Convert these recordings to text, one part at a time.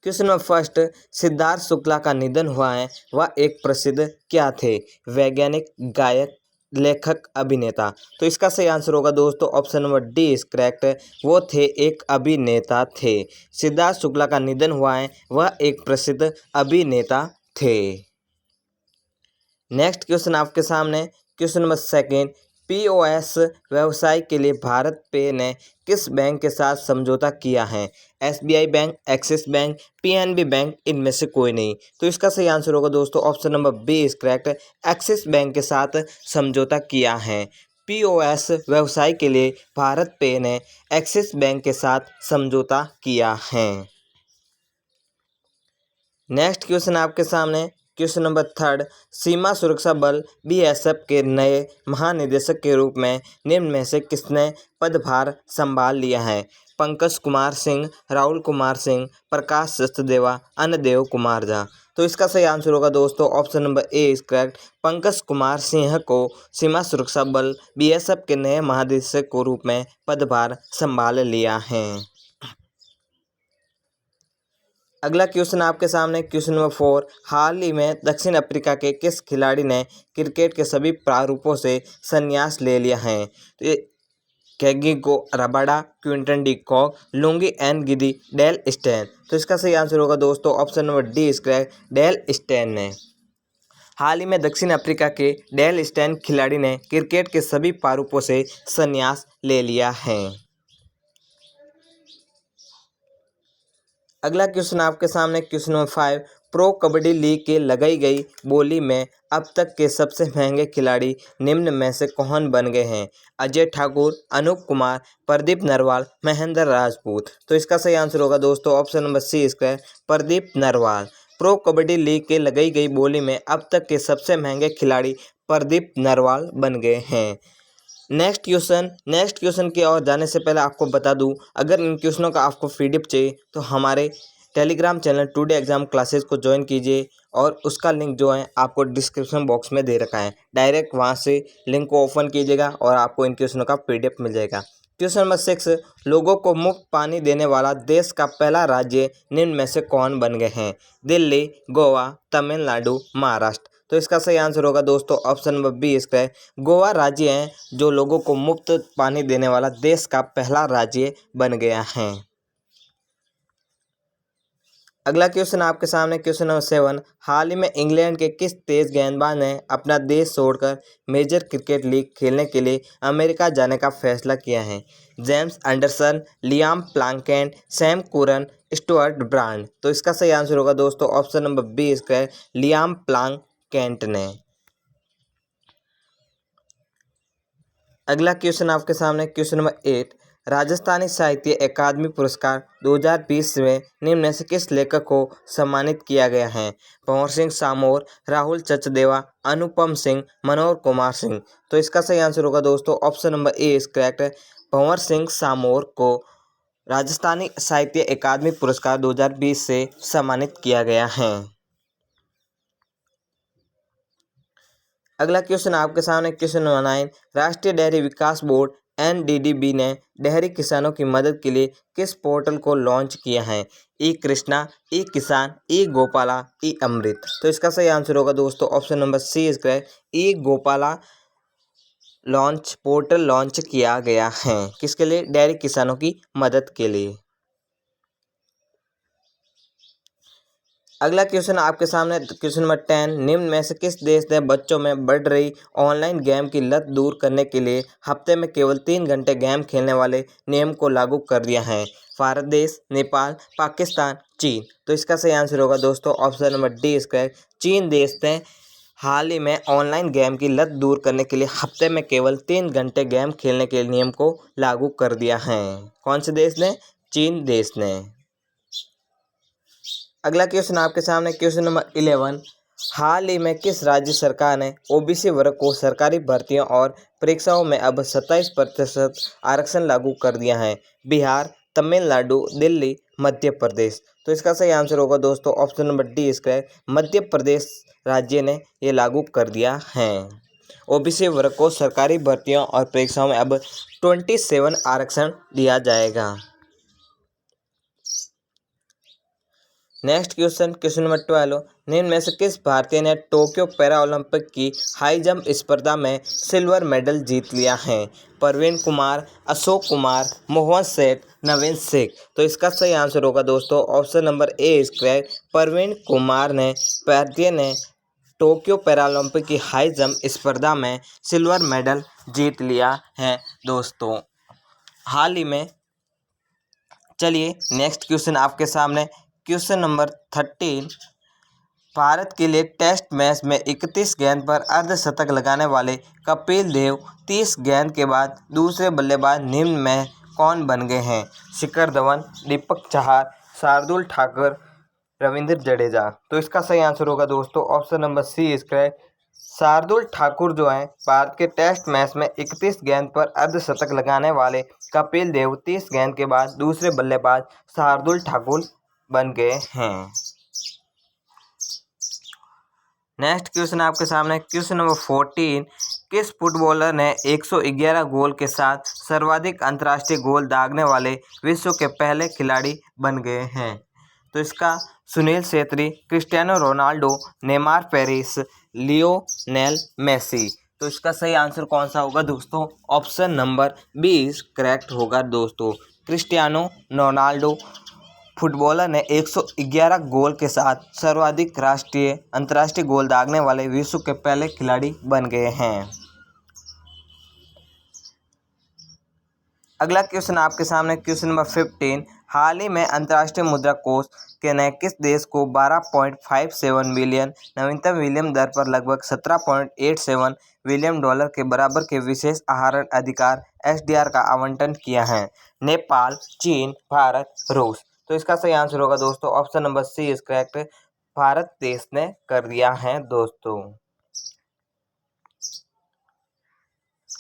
Question number first, Siddharth Shukla का निधन हुआ है, वह एक प्रसिद्ध क्या थे? वैज्ञानिक, गायक, लेखक, अभिनेता। तो इसका सही आंसर होगा दोस्तों option number D is correct. वो थे एक अभिनेता थे। सिद्धार्थ शुक्ला का निधन हुआ है, वह एक प्रसिद्ध अभिनेता थे। नेक्स्ट क्वेश्चन आपके सामने, क्वेश्चन नंबर सेकेंड, पीओएस व्यवसाय के लिए भारत पे ने किस बैंक के साथ समझौता किया है? SBI bank, axis bank, PNB bank, इनमें से कोई नहीं। तो इसका सही आंसर होगा दोस्तों option number B is correct. Axis bank के साथ समझौता किया है। पीओएस व्यवसाय के लिए भारत पे ने एक्सिस बैंक के साथ समझौता किया है। नेक्स्ट क्वेश्चन आपके सामने, क्वेश्चन नंबर थर्ड, सीमा सुरक्षा बल बीएसएफ के नए महानिदेशक के रूप में निम्न में से किसने पदभार संभाल लिया है? पंकज कुमार सिंह, राहुल कुमार सिंह, प्रकाश सचदेवा, अन्नदेव कुमार झा। तो इसका सही आंसर होगा दोस्तों option number A is correct. Pankaj Kumar Singh को सीमा सुरक्षा बल बीएसएफ के नए महानिदेशक के रूप में पदभार संभाल लिया है। अगला क्वेश्चन आपके सामने, क्वेश्चन नंबर 4, हाल ही में दक्षिण अफ्रीका के किस खिलाड़ी ने क्रिकेट के सभी प्रारूपों से संन्यास ले लिया है? तो ये Kagiso Rabada, Quinton de Kock, Lungi Ngidi, Dale Steyn. तो इसका सही आंसर होगा दोस्तों option number D is correct, Dale Steyn ने। हाल ही में दक्षिण अफ्रीका के डेल स्टेन खिलाड़ी ने क्रिकेट के सभी प्रारूपों से संन्यास ले लिया है। अगला क्वेश्चन आपके सामने, question number 5, pro kabaddi league के लगाई गई बोली में अब तक के सबसे महंगे खिलाड़ी निम्न में से कौन बन गए हैं? अजय ठाकुर, अनूप कुमार, प्रदीप नरवाल, महेंद्र राजपूत। तो इसका सही आंसर होगा दोस्तों ऑप्शन नंबर सी इसका प्रदीप नरवाल। प्रो कबड्डी लीग के लगाई गई बोली में अब तक के सबसे महंगे खिलाड़ी प्रदीप नरवाल बन गए हैं। नेक्स्ट क्वेश्चन की ओर जाने से पहले आपको बता दूं, अगर इन क्वेश्चनों का आपको पीडीएफ चाहिए तो हमारे Telegram channel today exam classes को ज्वाइन कीजिए और उसका लिंक जो है आपको डिस्क्रिप्शन बॉक्स में दे रखा है। डायरेक्ट वहां से लिंक को ओपन कीजिएगा और आपको इन क्वेश्चनों का पीडीएफ मिल जाएगा। क्वेश्चन नंबर 6, लोगों को मुफ्त पानी देने वाला देश का पहला राज्य निम्न में से कौन बन गए हैं? दिल्ली, गोवा, तमिलनाडु, महाराष्ट्र। तो इसका सही आंसर होगा दोस्तों ऑप्शन नंबर बी इसका है गोवा राज्य है जो लोगों को मुफ्त पानी देने वाला देश का पहला राज्य बन गया है। अगला क्वेश्चन आपके सामने, क्वेश्चन नंबर 7, हाल ही में इंग्लैंड के किस तेज गेंदबाज ने अपना देश छोड़कर मेजर क्रिकेट लीग खेलने के लिए अमेरिका जाने का फैसला किया है? James Anderson, Liam Plunkett, Sam Curran, Stuart Broad. तो इसका सही आंसर होगा दोस्तों ऑप्शन नंबर बी इसका है लियाम प्लंकेट ने। अगला क्वेश्चन आपके सामने, क्वेश्चन नंबर 8, राजस्थानी साहित्य अकादमी पुरस्कार 2020 में निम्न में से किस लेखक को सम्मानित किया गया है? भंवर सिंह सामोर, राहुल चचदेवा, अनुपम सिंह, मनोहर कुमार सिंह। तो इसका सही आंसर होगा दोस्तों option number A is correct. Bhanwar Singh Samor को राजस्थानी साहित्य अकादमी पुरस्कार 2020 से सम्मानित किया गया है। अगला क्वेश्चन आपके सामने, क्वेश्चन नंबर 9, राष्ट्रीय डेयरी विकास बोर्ड एनडीडीबी ने डेयरी किसानों की मदद के लिए किस पोर्टल को लॉन्च किया है? ई कृष्णा, ई किसान, ई गोपाला, ई अमृत। तो इसका सही आंसर होगा दोस्तों option number C is correct, E Gopala portal launch किया गया है। किसके लिए? डेयरी किसानों की मदद के लिए। अगला क्वेश्चन आपके सामने, क्वेश्चन नंबर 10, निम्न में से किस देश ने बच्चों में बढ़ रही ऑनलाइन गेम की लत दूर करने के लिए हफ्ते में केवल 3 घंटे गेम खेलने वाले नियम को लागू कर दिया है? भारत देश, नेपाल, पाकिस्तान, चीन। तो इसका सही आंसर होगा दोस्तों ऑप्शन नंबर डी इसका चीन देश ने हाल ही में ऑनलाइन गेम की लत दूर करने के लिए हफ्ते में केवल 3 घंटे गेम खेलने के नियम को लागू कर दिया है। कौन से देश ने? चीन देश ने। अगला क्वेश्चन आपके सामने, क्वेश्चन नंबर 11, हाल ही में किस राज्य सरकार ने ओबीसी वर्ग को सरकारी भर्तियों और परीक्षाओं में अब 27% आरक्षण लागू कर दिया है? बिहार, तमिलनाडु, दिल्ली, मध्य प्रदेश। तो इसका सही आंसर होगा दोस्तों ऑप्शन नंबर डी इसका मध्य प्रदेश राज्य ने ये लागू कर दिया है। ओबीसी वर्ग को सरकारी भर्तियों और परीक्षाओं में अब 27 आरक्षण दिया जाएगा। नेक्स्ट क्वेश्चन नंबर 12, निम्न में से किस भारतीय ने टोक्यो पैरा ओलंपिक की हाई जंप स्पर्धा में सिल्वर मेडल जीत लिया है? प्रवीण कुमार, अशोक कुमार, मोहन सेठ, नवीन शेख। तो इसका सही आंसर होगा दोस्तों option number A is correct. Praveen Kumar ने भारतीय ने टोक्यो पैरालंपिक की हाई जंप स्पर्धा में सिल्वर मेडल जीत लिया है दोस्तों हाल ही में। चलिए नेक्स्ट क्वेश्चन आपके सामने, क्वेश्चन नंबर 13, भारत के लिए टेस्ट मैच में 31 गेंद पर अर्धशतक लगाने वाले कपिल देव 30 गेंद के बाद दूसरे बल्लेबाज निम्न में कौन बन गए हैं? शिखर धवन, दीपक चहार, शार्दुल ठाकुर, रविंद्र जडेजा। तो इसका सही आंसर होगा दोस्तों option number C is correct. Shardul Thakur जो है भारत के टेस्ट मैच में 31 गेंद पर अर्धशतक लगाने वाले कपिल देव 30 गेंद के बाद दूसरे बल्लेबाज शार्दुल ठाकुर बन गए हैं। नेक्स्ट क्वेश्चन आपके सामने, क्वेश्चन नंबर 14, किस फुटबॉलर ने 111 गोल के साथ सर्वाधिक अंतर्राष्ट्रीय गोल दागने वाले विश्व के पहले खिलाड़ी बन गए हैं? तो इसका Sunil Chhetri, Cristiano Ronaldo, Neymar Paris, Lionel Messi. तो इसका सही आंसर कौन सा होगा दोस्तों? ऑप्शन नंबर 20 करेक्ट होगा दोस्तों। क्रिस्टियानो रोनाल्डो फुटबॉलर ने 111 गोल के साथ सर्वाधिक अंतर्राष्ट्रीय गोल दागने वाले विश्व के पहले खिलाड़ी बन गए हैं। अगला क्वेश्चन आपके सामने, क्वेश्चन नंबर 15, हाल ही में अंतर्राष्ट्रीय मुद्रा कोष के ने किस देश को 12.57 मिलियन नवीनतम विनिमय दर पर लगभग 17.87 बिलियन डॉलर के बराबर के विशेष आहरण अधिकार SDR का आवंटन किया है? नेपाल, चीन, भारत, रूस। तो इसका सही आंसर होगा दोस्तों option number C is correct. Bharat देश ने कर दिया है दोस्तों।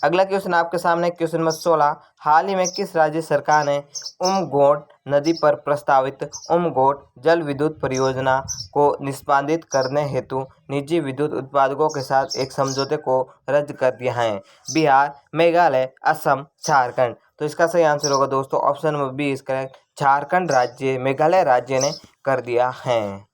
अगला क्वेश्चन आपके सामने, क्वेश्चन नंबर 16, हाल ही में किस राज्य सरकार ने उमगोट नदी पर प्रस्तावित उमगोट जल विद्युत परियोजना को निष्पादित करने हेतु निजी विद्युत उत्पादकों के साथ एक समझौते को रद्द कर दिया है? बिहार, मेघालय, असम, झारखंड। तो इसका सही आंसर होगा दोस्तों option number B is correct. Jharkhand राज्य, मेघालय राज्य ने कर दिया है।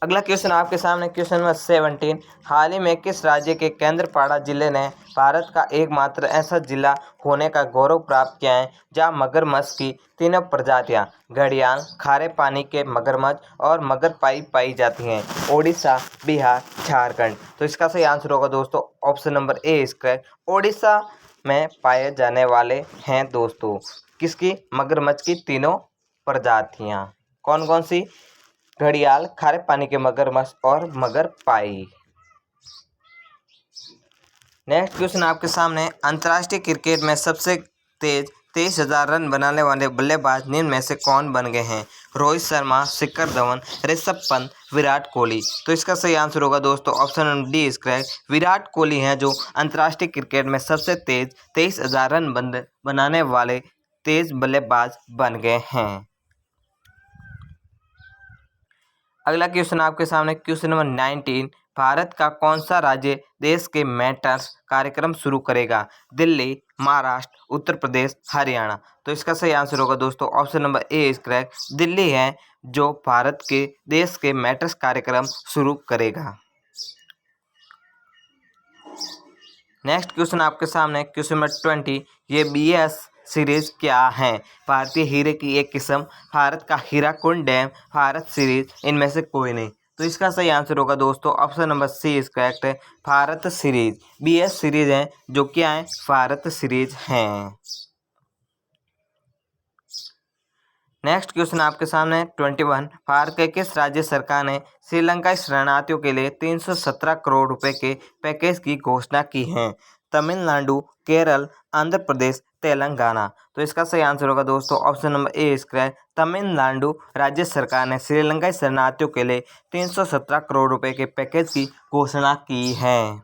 अगला क्वेश्चन आपके सामने, क्वेश्चन नंबर 17, हाल ही में किस राज्य के केंद्रपाड़ा जिले ने भारत का एकमात्र ऐसा जिला होने का गौरव प्राप्त किया है जहां मगरमच्छ की तीनों प्रजातियां घड़ियाल, खारे पानी के मगरमच्छ और मगरपाई पाई जाती हैं? ओडिशा, बिहार, झारखंड। तो इसका सही आंसर होगा दोस्तों option number A is correct. Odisha में पाए जाने वाले हैं दोस्तों किसकी? मगरमच्छ की तीनों प्रजातियां। कौन कौन सी? घड़ियाल, खारे पानी के मगरमच्छ और मगरपाई। नेक्स्ट क्वेश्चन आपके सामने, अंतर्राष्ट्रीय क्रिकेट में सबसे तेज 23,000 रन बनाने वाले बल्लेबाज निम्न में से कौन बन गए हैं? रोहित शर्मा, शिखर धवन, ऋषभ पंत, विराट कोहली। तो इसका सही आंसर होगा दोस्तों option number D is correct. Virat Kohli हैं जो अंतर्राष्ट्रीय क्रिकेट में सबसे तेज 23,000 रन बनाने वाले तेज बल्लेबाज बन गए हैं। अगला क्वेश्चन आपके सामने, क्वेश्चन नंबर 19, भारत का कौन सा राज्य देश के मेट्रोस कार्यक्रम शुरू करेगा? दिल्ली, महाराष्ट्र, उत्तर प्रदेश, हरियाणा। तो इसका सही आंसर होगा दोस्तों option number A is correct. Delhi है जो भारत के देश के मेट्रोस कार्यक्रम शुरू करेगा। नेक्स्ट क्वेश्चन आपके सामने, क्वेश्चन नंबर 20, ये BS सीरीज क्या है? भारतीय हीरे की एक किस्म, भारत का हीराकुंड डैम, भारत सीरीज, इनमें से कोई नहीं। तो इसका सही आंसर होगा दोस्तों option number C is correct है, भारत सीरीज। BS सीरीज है जो क्या है? भारत सीरीज हैं। नेक्स्ट क्वेश्चन आपके सामने 21, भारत के किस राज्य सरकार ने श्रीलंकाई शरणार्थियों के लिए 317 करोड़ रुपए के पैकेज की घोषणा की है? तमिलनाडु, केरल, आंध्र प्रदेश, तेलंगाना। तो इसका सही आंसर होगा दोस्तों option number A is correct. Tamil Nadu राज्य सरकार ने श्रीलंकाई शरणार्थियों के लिए 317 करोड़ रुपए के पैकेज की घोषणा की है।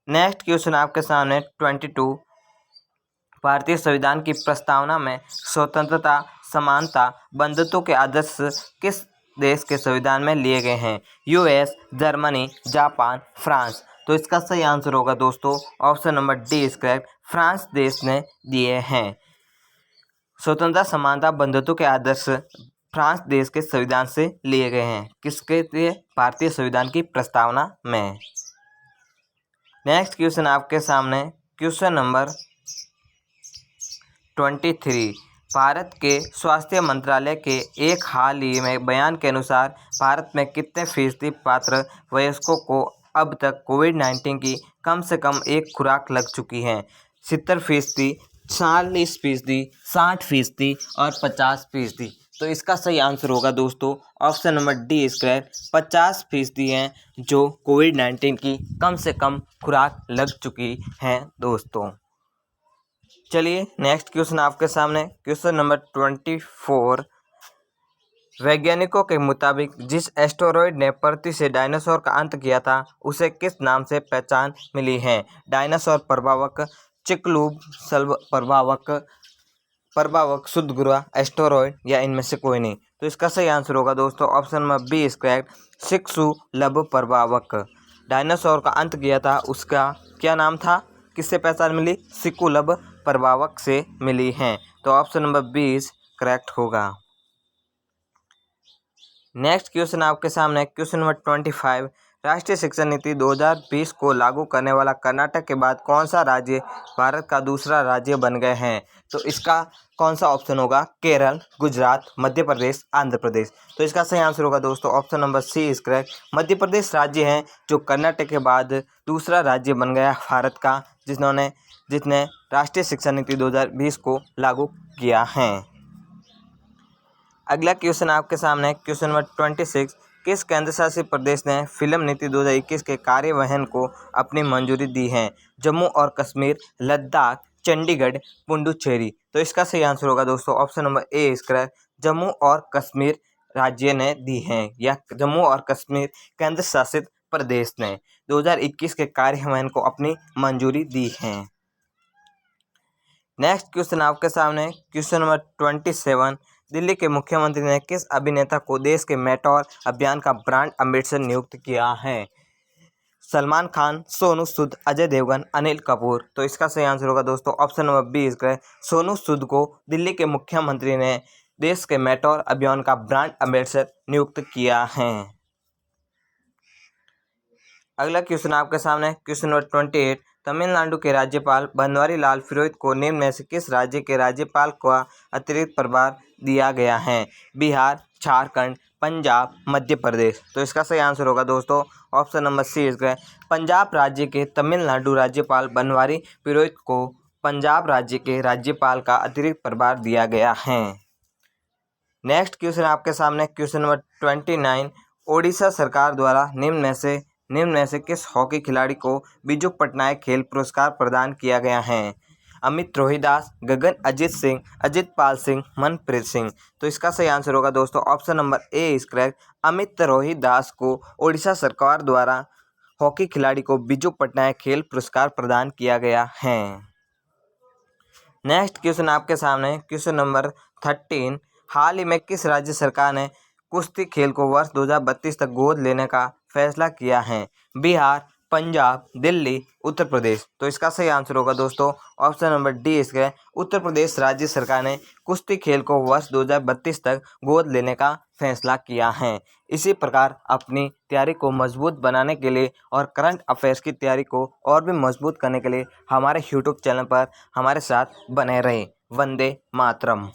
नेक्स्ट क्वेश्चन आपके सामने 22, भारतीय संविधान की प्रस्तावना में स्वतंत्रता, समानता, बंधुत्व के आदर्श किस देश के संविधान में लिए गए हैं? US, Germany, Japan, France. तो इसका सही आंसर होगा दोस्तों option number D is correct. France देश ने दिए हैं। स्वतंत्रता, समानता, बंधुत्व के आदर्श फ्रांस देश के संविधान से लिए गए हैं। किसके लिए? भारतीय संविधान की प्रस्तावना में। नेक्स्ट क्वेश्चन आपके सामने क्वेश्चन नंबर 23। भारत के स्वास्थ्य मंत्रालय के एक हाल ही में बयान के अनुसार भारत में कितने फीसदी पात्र वयस्कों को अब तक कोविड-19 की कम से कम एक खुराक लग चुकी है? 70%, 40%, 60% और 50%। तो इसका सही आंसर होगा दोस्तों option number D is correct. 50% हैं जो कोविड-19 की कम से कम खुराक लग चुकी हैं दोस्तों। चलिए नेक्स्ट क्वेश्चन आपके सामने क्वेश्चन नंबर 24। वैज्ञानिकों के मुताबिक जिस एस्टेरॉयड ने पृथ्वी से डायनासोर का अंत किया था उसे किस नाम से पहचान मिली है? डायनासोर प्रभावक, चिक्लूब प्रभावक, प्रभावक, शुद्ध गुरुआ, एस्टेरॉयड या इनमें से कोई नहीं। तो इसका सही आंसर होगा दोस्तों option number B is correct, Chicxulub प्रभावक। डायनासोर का अंत किया था उसका क्या नाम था? किससे पहचान मिली? चिक्लूब प्रभावक से मिली हैं। तो option number B is correct होगा। नेक्स्ट क्वेश्चन आपके सामने क्वेश्चन नंबर 25। राष्ट्रीय शिक्षा नीति 2020 को लागू करने वाला कर्नाटक के बाद कौन सा राज्य भारत का दूसरा राज्य बन गए हैं? तो इसका कौन सा ऑप्शन होगा? केरल, गुजरात, मध्य प्रदेश, आंध्र प्रदेश। तो इसका सही आंसर होगा दोस्तों option number C is correct. Madhya Pradesh राज्य है जो कर्नाटक के बाद दूसरा राज्य बन गया भारत का जिसने राष्ट्रीय शिक्षा नीति 2020 को लागू किया है। अगला क्वेश्चन आपके सामने क्वेश्चन नंबर 26। किस केंद्र शासित प्रदेश ने फिल्म नीति 2021 के कार्यान्वयन को अपनी मंजूरी दी है? जम्मू और कश्मीर, लद्दाख, चंडीगढ़, पुडुचेरी। तो इसका सही आंसर होगा दोस्तों option number A is correct. Jammu और कश्मीर राज्य ने दी हैं या जम्मू और कश्मीर केंद्र शासित प्रदेश ने 2021 के कार्यान्वयन को अपनी मंजूरी दी है। नेक्स्ट क्वेश्चन आपके सामने क्वेश्चन नंबर 27। दिल्ली के मुख्यमंत्री ने किस अभिनेता को देश के मेट्रो अभियान का ब्रांड एम्बेसडर नियुक्त किया है? सलमान खान, सोनू सूद, अजय देवगन, अनिल कपूर। तो इसका सही आंसर होगा दोस्तों option number B is correct. Sonu Sood को दिल्ली के मुख्यमंत्री ने देश के मेट्रो अभियान का ब्रांड एम्बेसडर नियुक्त किया है। अगला क्वेश्चन आपके सामने क्वेश्चन नंबर 28। तमिलनाडु के राज्यपाल बनवारी लाल पुरोहित को निम्न में से किस राज्य के राज्यपाल का अतिरिक्त प्रभार दिया गया है? बिहार, झारखंड, पंजाब, मध्य प्रदेश। तो इसका सही आंसर होगा दोस्तों option number C is correct. Punjab राज्य के तमिलनाडु राज्यपाल बनवारी पुरोहित को पंजाब राज्य के राज्यपाल का अतिरिक्त प्रभार दिया गया है। नेक्स्ट क्वेश्चन आपके सामने क्वेश्चन नंबर 29। ओडिशा सरकार द्वारा निम्न में से किस हॉकी खिलाड़ी को बिजू पटनायक खेल पुरस्कार प्रदान किया गया है? अमित रोहिदास, गगन अजीत सिंह, अजित पाल सिंह, मनप्रीत सिंह। तो इसका सही आंसर होगा दोस्तों option number A is correct. Amit Rohidas को ओडिशा सरकार द्वारा हॉकी खिलाड़ी को बिजू पटनायक खेल पुरस्कार प्रदान किया गया है। नेक्स्ट क्वेश्चन आपके सामने क्वेश्चन नंबर 13। हाल ही में किस राज्य सरकार ने कुश्ती खेल को वर्ष 2032 तक गोद लेने का फैसला किया है? बिहार, पंजाब, दिल्ली, उत्तर प्रदेश। तो इसका सही आंसर होगा दोस्तों ऑप्शन नंबर डी इसका उत्तर प्रदेश राज्य सरकार ने कुश्ती खेल को वर्ष 2032 तक गोद लेने का फैसला किया है। इसी प्रकार अपनी तैयारी को मजबूत बनाने के लिए और करंट अफेयर्स की तैयारी को और भी मजबूत करने के लिए हमारे यूट्यूब चैनल पर हमारे साथ बने रहें। वंदे मातरम।